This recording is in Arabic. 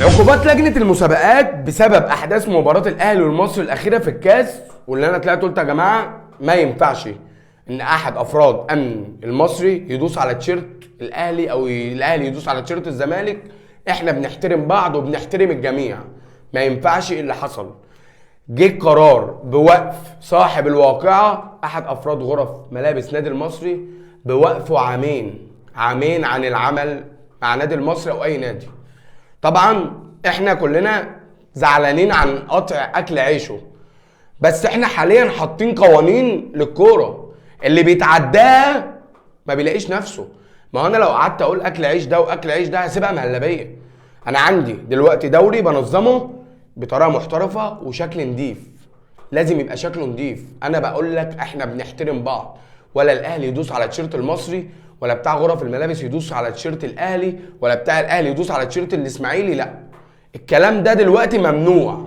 عقوبات لجنه المسابقات بسبب احداث مباراه الاهلي والمصري الاخيره في الكاس، واللي انا طلعت قلت يا جماعه ما ينفعش ان احد افراد امن المصري يدوس على تيشيرت الاهلي او الاهلي يدوس على تيشيرت الزمالك. احنا بنحترم بعض وبنحترم الجميع، ما ينفعش اللي حصل. جه قرار بوقف صاحب الواقعه احد افراد غرف ملابس نادي المصري بوقفه عامين عن العمل مع نادي المصري او اي نادي. طبعا احنا كلنا زعلانين عن قطع اكل عيشه، بس احنا حاليا حاطين قوانين للكوره، اللي بيتعداها ما بيلاقيش نفسه. ما هو انا لو قعدت اقول اكل عيش ده واكل عيش ده هسيبها مهلبيه. انا عندي دلوقتي دوري بنظمه بطريقه محترفه وشكل نضيف، لازم يبقى شكله نضيف. انا بقول لك احنا بنحترم بعض، ولا الاهلي يدوس على تيشيرت المصري، ولا بتاع غرف الملابس يدوس على تيشيرت الاهلي، ولا بتاع الاهلي يدوس على تيشيرت الاسماعيلي. لا، الكلام ده دلوقتي ممنوع.